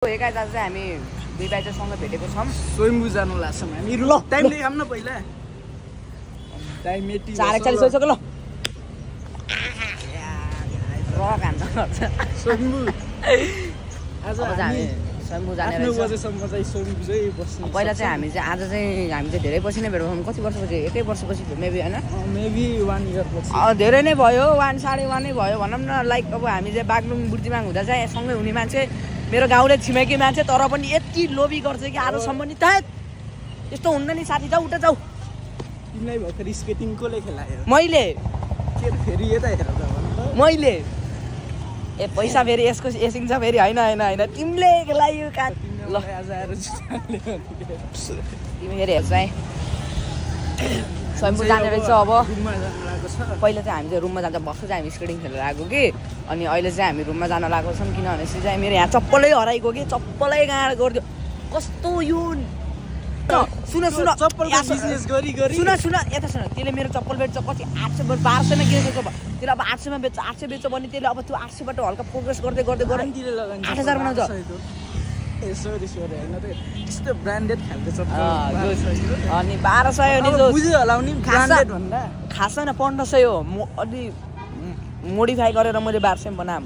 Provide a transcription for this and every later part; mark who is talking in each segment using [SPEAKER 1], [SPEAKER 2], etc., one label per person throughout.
[SPEAKER 1] एकाइ दाजु चाहिँ हामी दुई भाइ चाहिँ सँगै भेटेको छौँ।
[SPEAKER 2] स्वयम्भू जानु लाग्छौँ हामी। ल टाइम देखाउँ न पहिला। टाइम
[SPEAKER 1] 4:41 भइसक्यो ल। रक हान्छ
[SPEAKER 2] स्वयम्भू आज
[SPEAKER 1] हामी स्वयम्भू जाने रहेछ।
[SPEAKER 2] 9 बजेसम्म चाहिँ स्वयम्भू चाहिँ बस्नु।
[SPEAKER 1] पहिला चाहिँ हामी चाहिँ धेरै पछि नै भेटेको छौँ। कति वर्षपछि? 1 वर्षपछि मेबी होइन,
[SPEAKER 2] मेबी 1 इयर पछि।
[SPEAKER 1] धेरै नै भयो, 1 साढे 1 नै भयो भनौँ न। लाइक अब हामी चाहिँ बागलुङ बुर्तिमाङ हुँदा चाहिँ सँगै हुने मान्छे, मेरो गाउँले छिमेकी मान्छे, तर पनि यति लोभी गर्छ कि आजसम्म नि त यस्तो हुन्न नि साथी। जाऊ उता जाऊ।
[SPEAKER 2] तिमीलाई भर्खर स्केटिङ कसले खेलायो?
[SPEAKER 1] मैले।
[SPEAKER 2] के फेरि यता हेर त
[SPEAKER 1] मैले। ए पैसा फेरि यसको एसिन्छ फेरि। होइन तिमीले खेलायो का। ल
[SPEAKER 2] आज आएर
[SPEAKER 1] तिमी फेरि हेर्छ है। स्वयम्भू जाने रहेछ अब। पहिला चाहिँ हामी चाहिँ रुममा जान्छ, भर्खर चाहिँ हामी स्केटिङ खेलेर आएको कि। अनि अहिले चाहिँ हामी रुममा जान लागेको छौँ किनभने चाहिँ मेरो यहाँ चप्पलै हराइको कि। चप्पलै गाँड गरिदियो कस्तो यो। सुन यता सुन। त्यसले मेरो चप्पल बेच्छ कति? 800 1200मा किनेको छ। त्यसले अब 800मा बेच्छ। 800 बेच्छ भने त्यसले अब त्यो 800बाट हल्का प्रोग्रेस गर्दै 8000 बनाउँछ।
[SPEAKER 2] ए सरी हैन त त्यस्तो ब्रान्डेड खालको चप्पल।
[SPEAKER 1] अनि 1200 अनि जो
[SPEAKER 2] बुझ्यो होला नि ब्रान्डेड भन्दा
[SPEAKER 1] खास हैन 1500 हो। अलि मोडिफाई गरेर मैले 1200 बनाम।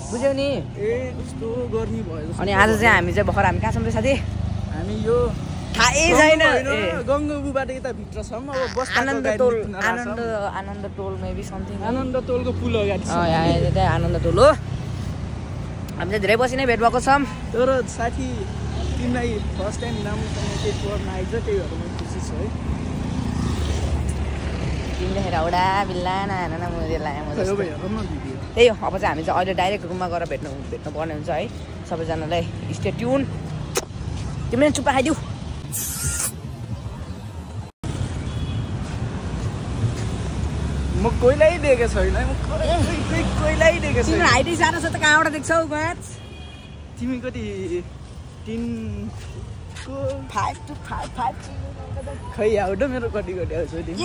[SPEAKER 1] बुझ्यौ नि?
[SPEAKER 2] ए कस्तो गर्मी भयो।
[SPEAKER 1] अनि आज चाहिँ हामी चाहिँ भर्खर हामी कहाँ छौँ रे साथी?
[SPEAKER 2] हामी यो
[SPEAKER 1] थाहै छैन।
[SPEAKER 2] गङ्गोबुबाट यता भित्र छौँ। अब बस
[SPEAKER 1] आनन्द टोल मेबी समथिङ।
[SPEAKER 2] आनन्द टोलको पुल अगाडि छ।
[SPEAKER 1] यहाँ चाहिँ आनन्द टोल हो। हामी चाहिँ धेरै पछि नै भेट भएको छौँ।
[SPEAKER 2] तर साथी तिमीलाई फर्स्ट टाइम राम्रोसँग केही गर्न आइज, त्यही भएर म खुसी छु है।
[SPEAKER 1] तिमीले हेर औडा बिल्ला नाना म त्यही हो। अब चाहिँ हामी चाहिँ अहिले डाइरेक्ट रुममा गएर भेट्नु पर्ने हुन्छ है। सबैजनालाई स्टे ट्युन। तिमीले चुप्पा खाइदिऊ।
[SPEAKER 2] म कोहीलाई देखेको छैन। कोहीलाई देखेको छैन।
[SPEAKER 1] तिम्रो हाइटै सानो छ त कहाँबाट देख्छौ म्याच?
[SPEAKER 2] तिमी कति 3 को
[SPEAKER 1] 5 to 5
[SPEAKER 2] खै आउट मेरो कति आउँछ तिमी?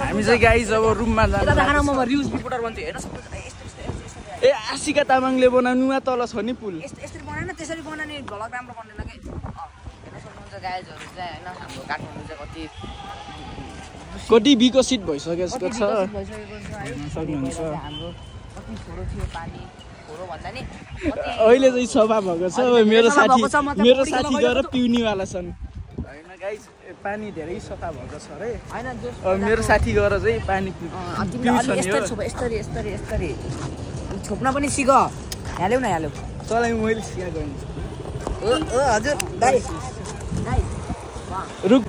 [SPEAKER 2] हामी चाहिँ गाइस अब रुममा जानु।
[SPEAKER 1] म रिल्स रिपोर्टर बन्छु। हेर्न सबै
[SPEAKER 2] ए आशिका तामाङले बनाउनुमा तल छ नि पुल।
[SPEAKER 1] यसरी बनाएन, त्यसरी बनाउने भ्लग राम्रो बन्दैन के। हेर्न सक्नुहुन्छ गाइजहरु चाहिँ हैन, हाम्रो काठमाडौँ चाहिँ
[SPEAKER 2] कति विकसित भइसकेको छ।
[SPEAKER 1] सक्नुहुन्छ हाम्रो कति फोरो थियो पानी। फोरो भन्दा नि
[SPEAKER 2] अहिले चाहिँ सफा भएको छ। मेरो साथी गएर पिउनेवाला छन् हैन गाइस। पानी धेरै सफा भएको छ रे
[SPEAKER 1] हैन।
[SPEAKER 2] मेरो साथी गएर चाहिँ पानी पिउँछ नि।
[SPEAKER 1] यस्तरी छोप्न पनि सिक। हाल्यौ न हाल्यौ।
[SPEAKER 2] तँलाई मैले सिकाएको नि।
[SPEAKER 1] हजुर दाइ
[SPEAKER 2] रुक।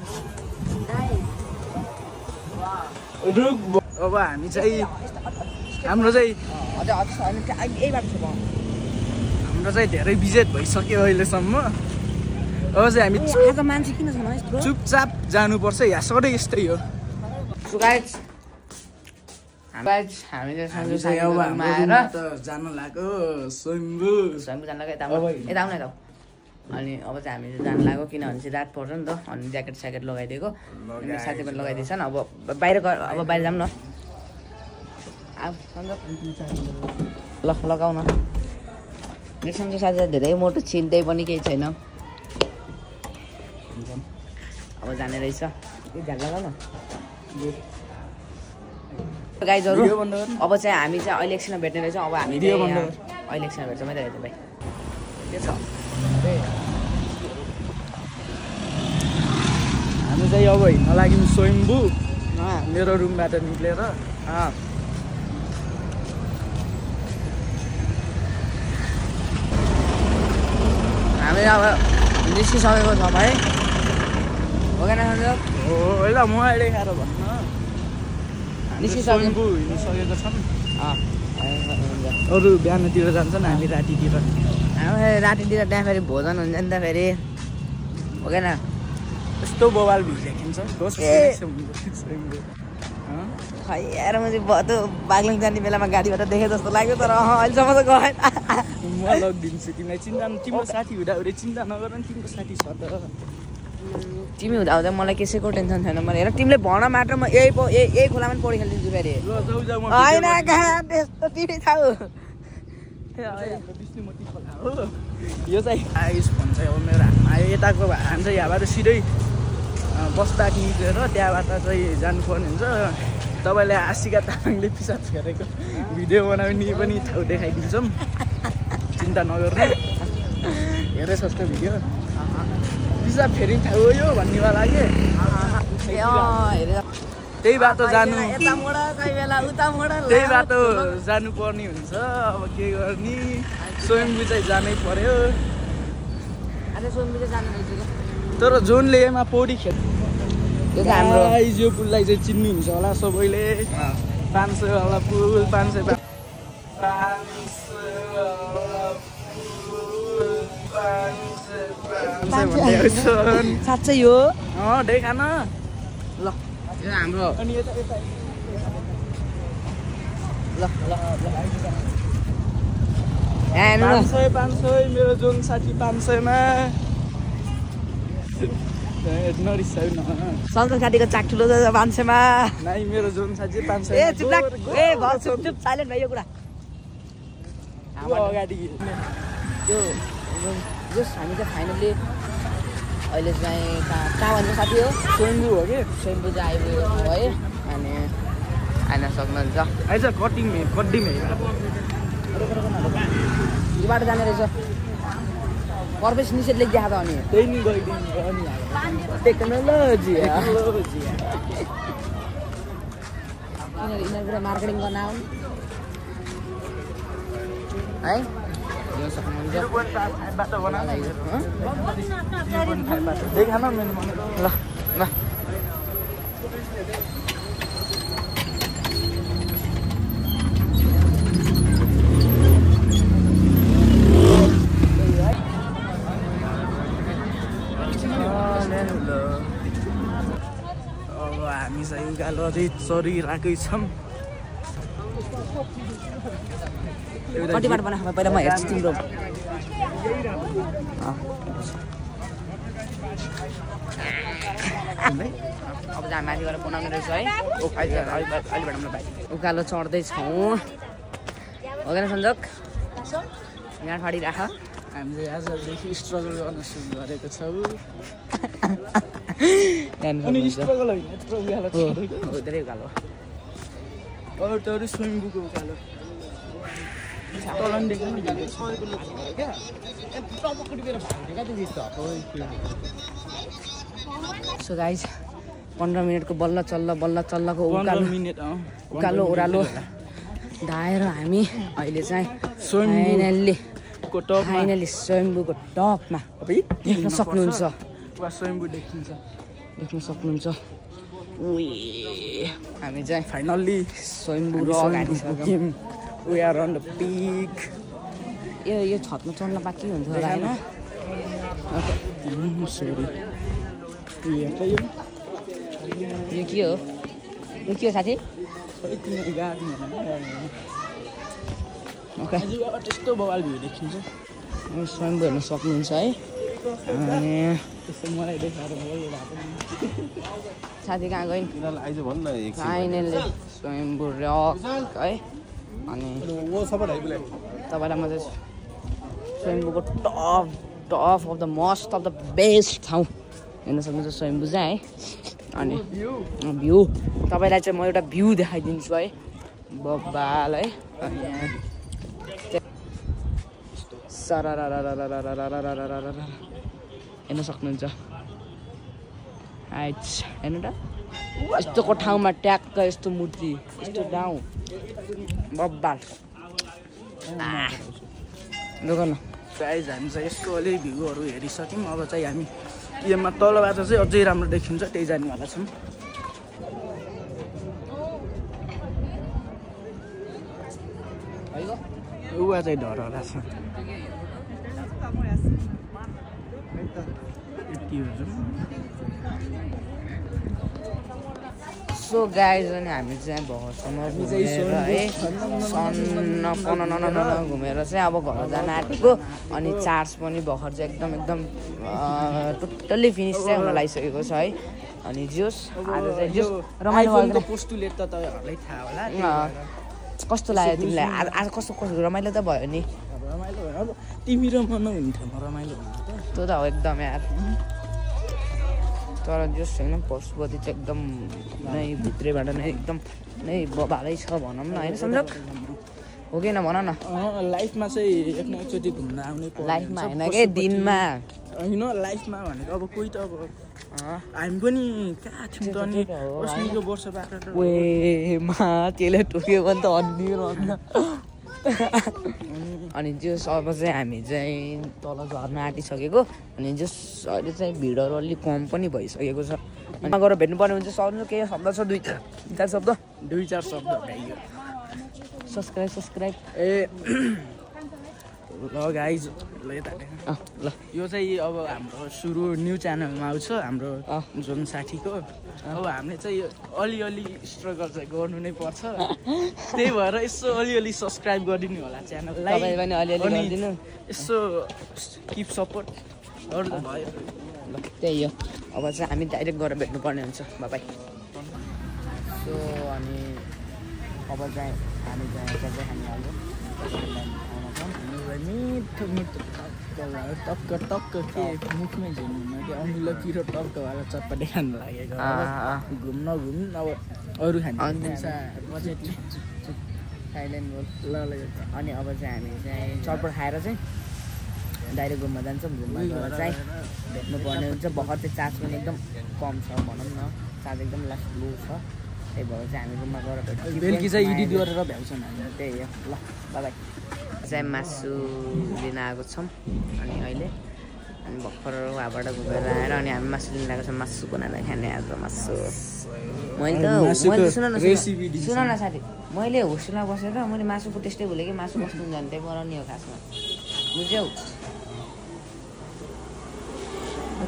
[SPEAKER 2] अब हामी चाहिँ हाम्रो चाहिँ धेरै विजेट भइसक्यो अहिलेसम्म। अब चाहिँ हामी
[SPEAKER 1] मान्छे किन छैन यस्तो?
[SPEAKER 2] चुपचाप जानुपर्छ। यहाँ सधैँ यस्तै हो।
[SPEAKER 1] हामी चाहिँ आएर
[SPEAKER 2] जान लाग्यो स्वयम्भू
[SPEAKER 1] जान लाग्यो। यता आउन यता। अनि अब चाहिँ हामी जान लाग्यो किनभने चाहिँ रात पर्छ नि त। अनि ज्याकेट स्याकेट लगाइदिएको साथी पनि लगाइदिएछन्। अब बाहिर जाऊँ न। ल लगाउ न। सन्जु साथी धेरै मोटो चिन्दै पनि केही छैन। अब जाने रहेछ। लगाउ न गाइजहरु। अब चाहिँ हामी चाहिँ अहिले एकछिनमा भेट्ने रहेछौँ। अब हामी अहिले एकछिनमा भेट्छौँ है त भाइ। के छ?
[SPEAKER 2] हामी चाहिँ अब हिँड्न लाग्यौँ स्वयम्भू मेरो रुमबाट निक्लेर।
[SPEAKER 1] हामी अब निस्किसकेको छौँ है। हो कि न?
[SPEAKER 2] हो ल म अहिले खाएर भन्न स्वयम्भू हिँडिसकेको छौँ। अरू बिहानतिर जान्छन्, हामी रातितिर।
[SPEAKER 1] रातितिर त्यहाँ फेरि भोजन हुन्छ नि त फेरि। हो कि न?
[SPEAKER 2] यस्तो बवाल भिडियो
[SPEAKER 1] खै यार म चाहिँ बागलुङ जाने बेलामा गाडीबाट देखेँ जस्तो लाग्यो। तर अहिलेसम्म त गएन।
[SPEAKER 2] म लगिदिन्छु तिमीलाई। चिन्ता तिम्रो साथी हुँदा चिन्ता नगर नि। तिम्रो साथी छ त।
[SPEAKER 1] तिमी हुँदा हुँदा मलाई कसैको टेन्सन छैन मैले हेर तिमीले भन मात्र म यही खोलामा पौडी खेलिदिन्छु फेरि होइन कहाँ त्यस्तो तिमी थाऊ
[SPEAKER 2] यो चाहिँ आइस भन्छ अब मेरो हातमा यताको हाम चाहिँ यहाँबाट सिधै बसपाक निस्केर त्यहाँबाट चाहिँ जानुपर्ने हुन्छ तपाईँले आशिका तामाङले पिसाब फेरेको भिडियो बनाउने पनि ठाउँ देखाइदिन्छौँ चिन्ता नगर्नु हेरेर सस्तो भिडियो पिसाब फेरि ठाउँ हो यो भन्नेवाला के त्यही बाटो जानु त्यही बाटो जानुपर्ने हुन्छ अब के गर्ने स्वयम्भू चाहिँ जानै पर्यो तर जोनले एमा पौडी खेल यो पुललाई चाहिँ चिन्नुहुन्छ होला सबैले 500 वाला पुल 500
[SPEAKER 1] साँच्चै हो
[SPEAKER 2] देखा न
[SPEAKER 1] ल यो हाम्रो
[SPEAKER 2] अनि यता
[SPEAKER 1] ल
[SPEAKER 2] 500 मेरो जोन साथी 500 मा नरिसाउ न
[SPEAKER 1] सन्त साथीको चाक ठुलो छ 500 मा
[SPEAKER 2] नाइ मेरो जोन साथी 500
[SPEAKER 1] ए चुप चुप साइलेन्ट भयो यो कुरा
[SPEAKER 2] अगाडि
[SPEAKER 1] यो हामी चाहिँ फाइनली अहिले चाहिँ कहाँ भन्छ साथी हो
[SPEAKER 2] स्वयम्भू हो कि
[SPEAKER 1] स्वयम्भू चाहिँ आइपुगेको छ है अनि आइन सक्नुहुन्छ
[SPEAKER 2] आइज कड्डिम
[SPEAKER 1] यो बाटो जाने रहेछ पर्वेश निषेधले देखाएको त अनि
[SPEAKER 2] त्यही नि गइदिनु अनि
[SPEAKER 1] टेक्नोलोजी यिनीहरू मार्केटिङ गर्न आउनु है यो सक्नुहुन्छ
[SPEAKER 2] देखा न मेरो मन
[SPEAKER 1] ल ल
[SPEAKER 2] अब हामी चाहिँ उकालो अझै चरिरहेकै छौँ
[SPEAKER 1] कति बाटो बनाएको पहिला म हेर्छु तिम्रो अब चाहिँ माथि गएर बनाउने रहेछ है उकालो चढ्दैछौँ हुँदैन सन्जोग यहाँ फाडिराख
[SPEAKER 2] हामीले आजदेखि स्ट्रगल गर्न सुरु गरेको छौँ अनि स्ट्रगल होइन यत्रो उकालो
[SPEAKER 1] धेरै उकालो
[SPEAKER 2] अरू स्वयम्भूको उकालो
[SPEAKER 1] सो गाइज 15 मिनटको बल्ल चल्लको उकालो ओह्रालो धाएर हामी अहिले चाहिँ फाइनल्ली स्वयम्भूको टपमा देख्न सक्नुहुन्छ हामी चाहिँ
[SPEAKER 2] finally
[SPEAKER 1] Swayambhu
[SPEAKER 2] We are on the peak.
[SPEAKER 1] यो छतमा चढ्न बाँकी हुन्छ होला हैन
[SPEAKER 2] सरी
[SPEAKER 1] यो के हो साथी ओके
[SPEAKER 2] त्यस्तो बवाल भ्यू देखिन्छ
[SPEAKER 1] स्वयम्भू हेर्न सक्नुहुन्छ है अनि
[SPEAKER 2] त्यस्तो मलाई देखाएर
[SPEAKER 1] साथी कहाँ गइन् फाइनल्ली स्वयम्भू रक है अनि तपाईँलाई म चाहिँ स्वयम्भूको top of the most of the best ठाउँ हेर्न सक्नुहुन्छ स्वयम्भू चाहिँ है अनि भ्यू तपाईँलाई चाहिँ म एउटा भ्यू देखाइदिन्छु है बब्बाल है हेर्न सक्नुहुन्छ हेर्नु त यस्तोको ठाउँमा ट्याक्क यस्तो मूर्ति यस्तो डाउँ बब्बाल दोकान
[SPEAKER 2] गाइज हामी चाहिँ यसको अलि भ्यूहरू हेरिसक्यौँ अब चाहिँ हामी योमा तलबाट चाहिँ अझै राम्रो देखिन्छ त्यही जानेवाला छौँ उहाँ चाहिँ डरला छ
[SPEAKER 1] सो गाइज अनि हामी चाहिँ भर्खरसम्म घुमेर है सन्न घुमेर चाहिँ अब घर जान आँटेको अनि चार्ज पनि भर्खर चाहिँ एकदम टोटल्ली फिनिस चाहिँ हुन लागिसकेको छ है अनि जोस आज चाहिँ जोस रमाइलो
[SPEAKER 2] पोस्टुलेट त तपाईहरुलाई थाहा होला
[SPEAKER 1] कस्तो लाग्यो तिमीलाई आज कस्तो रमाइलो त भयो नि
[SPEAKER 2] रमाइलो भयो अब तिमी र म नहुन्थ्यो म रमाइलो हुन्थ्यो
[SPEAKER 1] त्यो त हो एकदम यार तर जोस होइन पशुपति चाहिँ एकदम नै भित्रैबाट नै एकदम नै बबालै छ भनौँ न होइन सम्झ हो कि न भन न
[SPEAKER 2] लाइफमा चाहिँ एकचोटि घुम्न आउनै पर्छ
[SPEAKER 1] लाइफमा होइन के दिनमा
[SPEAKER 2] होइन लाइफमा भनेको अब कोही त अब हामी पनि कहाँ थियौँ त अनि अस्तिको वर्ष बाटो
[SPEAKER 1] वे मा त्यसले टोक्यो भने त अन्नी रहन्न अनि जो अब चाहिँ हामी चाहिँ तल झर्न आँटिसकेको अनि जो अहिले चाहिँ भिडहरू अलिक कम पनि भइसकेको छ अनि गएर भेट्नुपर्ने हुन्छ सक्नु केही शब्द छ दुई चार शब्द सब्सक्राइब
[SPEAKER 2] ए ल गाइज ल यो चाहिँ अब हाम्रो सुरु न्यू च्यानलमा आउँछ हाम्रो जुन साथीको अब हामीले चाहिँ अलिअलि स्ट्रगल चाहिँ गर्नु नै पर्छ त्यही भएर यसो अलिअलि सब्सक्राइब गरिदिनु होला च्यानललाई यसो किप सपोर्ट गर्नु भयो
[SPEAKER 1] ल त्यही हो अब चाहिँ हामी डाइरेक्ट गएर भेट्नुपर्ने हुन्छ बाबाई सो अनि अब चाहिँ हामी चाहिँ खानु लाग्यो
[SPEAKER 2] मिठो टक्क के मुखमै झुम्नु कि अमिलो पिरो टक्कवाला चटपटे खानु लागेको घुम्न अब अरू खानु
[SPEAKER 1] थाइल्यान्ड ल अनि अब चाहिँ हामी चाहिँ चटपट खाएर चाहिँ डाइरेक्ट घुम्न जान्छौँ घुम्न गएर चाहिँ भेट्नुपर्ने हुन्छ भर्खर चाहिँ चार्ज पनि एकदम कम छ भनौँ न चार्ज एकदम लास्ट लो छ त्यही भएर चाहिँ हामी रुममा गएर भेट्छौँ
[SPEAKER 2] बेलुकी चाहिँ एडिट गरेर भ्याउँछौँ हामी
[SPEAKER 1] त्यही हो ल बाबाई चाहिँ मासु लिन आएको छौँ अनि अहिले अनि भर्खर उहाँबाट घुमेर आएर अनि हामी मासु लिन आएको छौँ मासु बनाएर खाने आज मासु मैले सुन न साथी मैले होस्टेलमा बसेर मैले मासुको टेस्टै भुलेँ कि मासु कस्तो हुन्छ त्यही बनाउने हो खासमा बुझ्यौ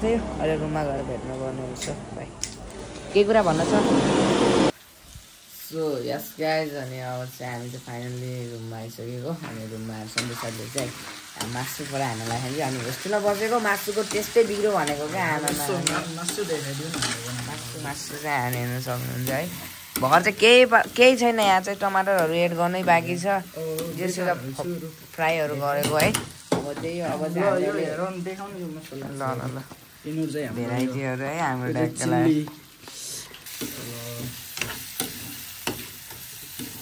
[SPEAKER 1] त्यही हो अहिले रुममा गएर भेट्न पर्ने हुन्छ भाइ केही कुरा भन्न छ सो यस गाइज अनि अब चाहिँ हामी चाहिँ फाइनल्ली रुममा आइसकेको अनि रुममा आएर सन्देश सरले चाहिँ मासु परा हान्नलाई खान्छ अनि होस्टेलमा बसेको मासुको टेस्टै बिग्रियो भनेको क्या आमामा मासु चाहिँ हानेर्नु सक्नुहुन्छ है भर्खर चाहिँ केही छैन यहाँ चाहिँ टमाटरहरू एड गर्नै बाँकी छ जेसो फ्राईहरू गरेको है अब त्यही हो अब चाहिँ भेराइटीहरू है हाम्रो डाक्टरलाई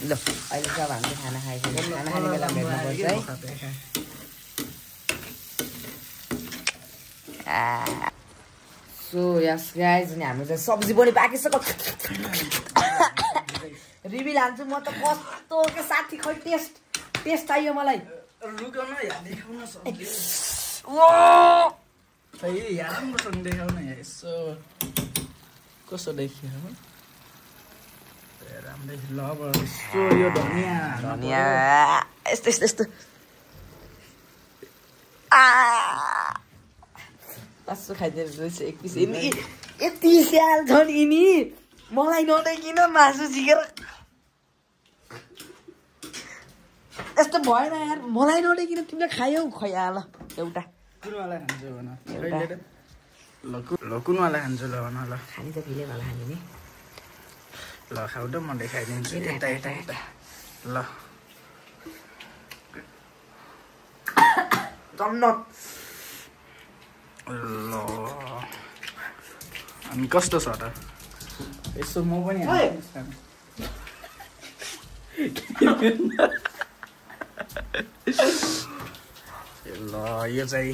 [SPEAKER 1] ल अहिले चाहिँ अब हामीले खाना खाइसक्यो खाना खाने बेला भेट्नुपर्छ है सो यस गाइज अनि हाम्रो चाहिँ सब्जी पनि बाँकी छ रिभिल हाल्छु म त कस्तो के साथी खै टेस्ट चाहियो मलाई
[SPEAKER 2] कस्तो देखियो यो धनिया
[SPEAKER 1] यस्तो मासु खाइदिएर एक पिस यति स्याल छ नि यिनी मलाई नदेखिन मासु झिकेर यस्तो भएन यार मलाई नदेखिन तिमीले खायौ खैहाल एउटा
[SPEAKER 2] कुनवाला खान्छु भन ल कुनवाला खान्छु ल भन ल
[SPEAKER 1] खाने त फिलेवाला खाने नि
[SPEAKER 2] ल खाऊ त म देखाइदिन्छु यता ल
[SPEAKER 1] जन्नत
[SPEAKER 2] ल अनि कस्तो छ त यसो म पनि ल यो चाहिँ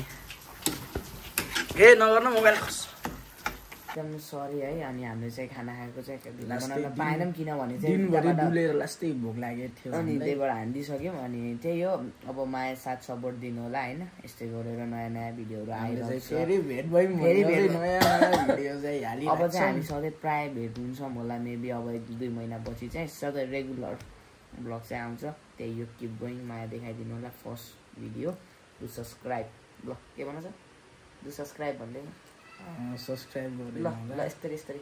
[SPEAKER 2] ए नगर्न मोबाइल
[SPEAKER 1] एकदम सरी है अनि हामीले चाहिँ खाना खाएको चाहिँ बनाउन पाएनौँ किनभने चाहिँ
[SPEAKER 2] डुलेर लास्टै भोक लागेको थियो
[SPEAKER 1] अनि त्यहीबाट हानिदिइसक्यौँ अनि त्यही हो अब माया साथ सपोर्ट दिनु होला होइन यस्तै गरेर नयाँ नयाँ भिडियोहरू आइरहेको छ अब चाहिँ हामी सधैँ प्रायः भेट हुन्छौँ होला मेबी अब 1-2 महिनापछि चाहिँ सधैँ रेगुलर ब्लग चाहिँ आउँछ त्यही यो किप गोइङ माया देखाइदिनु होला फर्स्ट भिडियो टु सब्सक्राइब ल के भन्छ टु सब्सक्राइब भन्दैन
[SPEAKER 2] सब्सक्राइब
[SPEAKER 1] ल यस्तरी